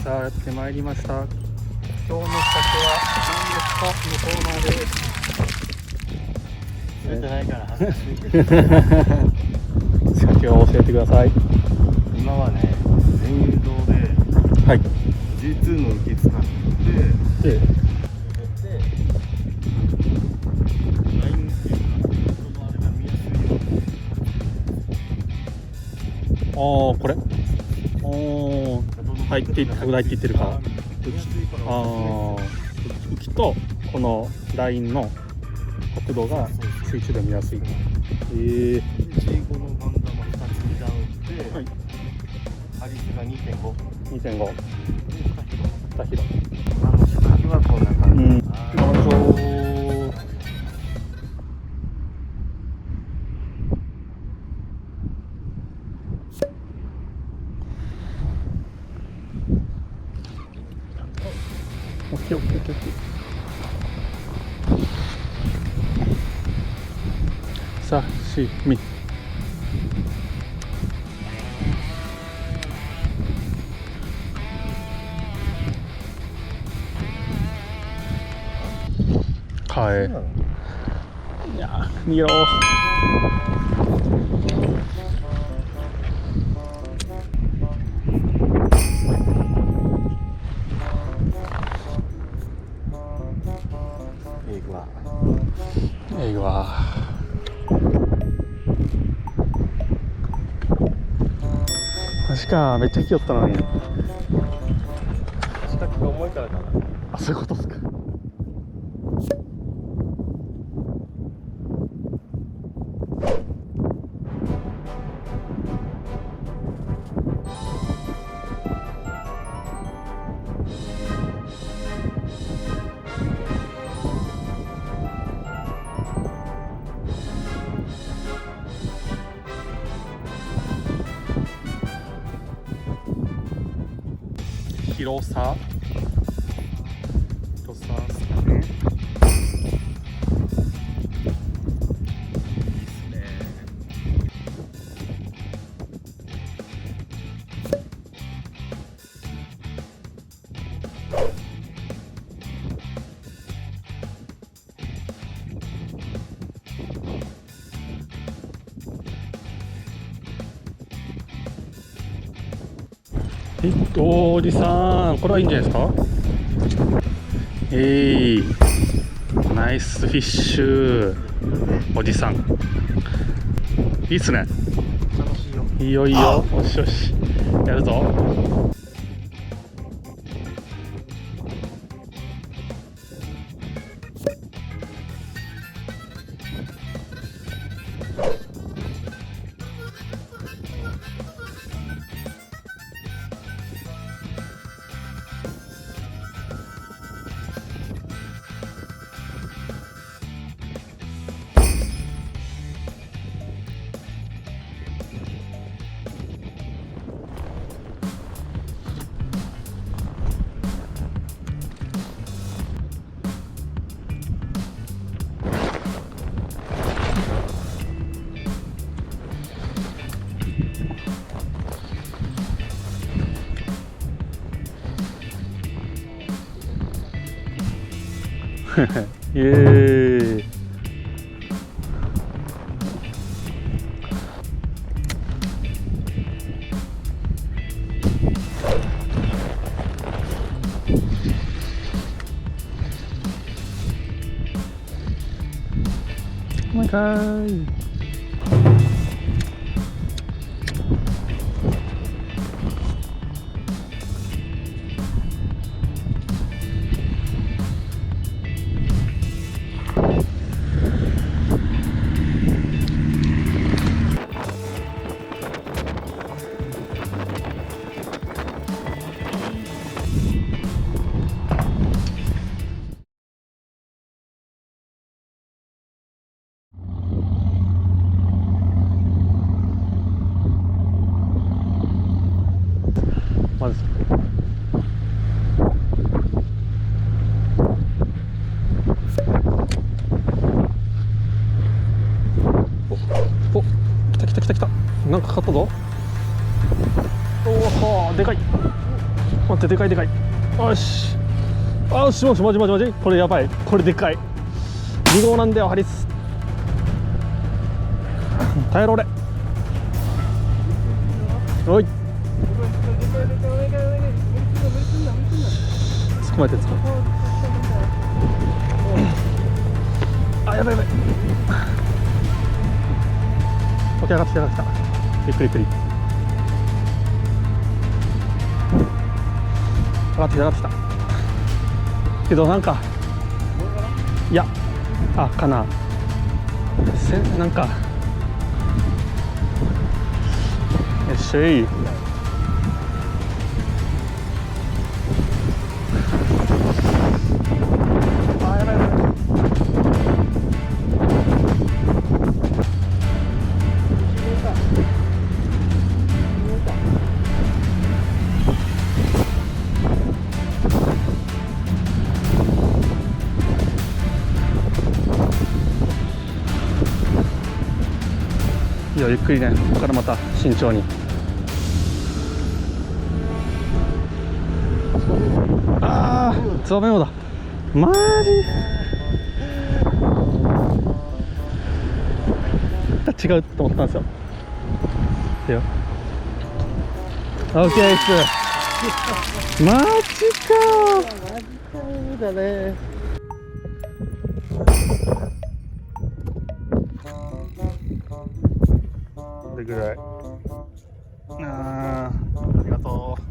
さあやってまいりました。今日の鮭は何ですか？のコーナーです。釣れてないから恥ずかしい。鮭を教えてください。今はね、全誘導で、はい、G2 の浮き使って、ラインっていうか、そのあれが見やすいように。これ入って拡大って言ってるか。浮きとこのラインの角度が水中で見やすい。G5 のバンダマ2つにダウンで、はい、ハリスが 2.5 2.5 2広。今の仕掛けはこんな感じ。なるほど。オッケーオッケーオッケー。さあ、しみ。はい。いや、逃げろ。ええわ。確かめっちゃ引き寄ったのに。仕掛けが重いからかな。あ、そういうことですか。広さですかね。いいっすね。おじさん、これはいいんじゃないですか。ナイスフィッシュおじさん、いいっすね。楽しいよ。いいよいいよ、よしよし、やるぞ。イエーイ。もう一回。まずお、来た来た来た来た。なんかかかったぞ。おお、でかい。待って、でかいでかい。よしよし、もしマジマジマジ、これやばい。これでかい。2号なんだよ、ハリス。耐えろ俺。おい、捕まえて捕まえて。あ、やばいやばい。起き上がってきた上がってきた。ゆっくりゆっくり。上がってきた上がってきた。けどなんか、いや、あ、かな。なんか、よっしゃい。いや、ゆっくりね。ここからまた慎重に。ああ、ツバメ用だ。マジ違うと思ったんですよ。いや、オッケーです。マジかマジかだね。これぐらい。ありがとう。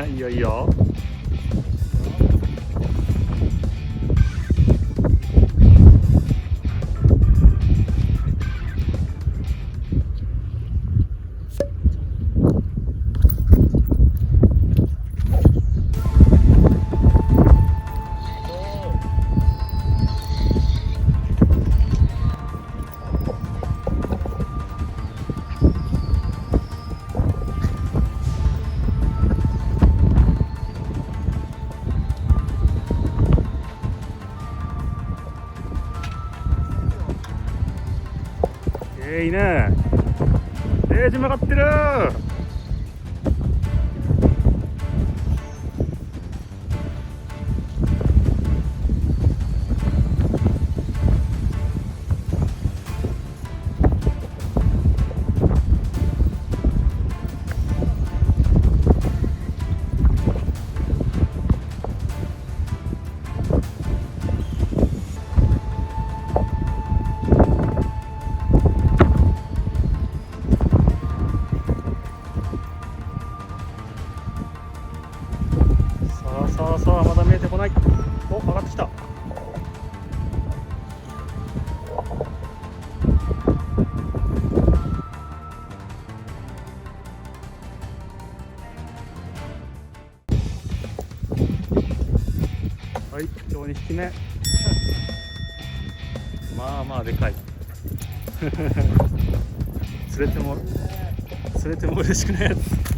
いいよいいよ。ゲージ曲がってる。さあまだ見えてこない。お、上がってきた。はい、今日2匹目。まあまあでかい。釣れても嬉しくないやつ。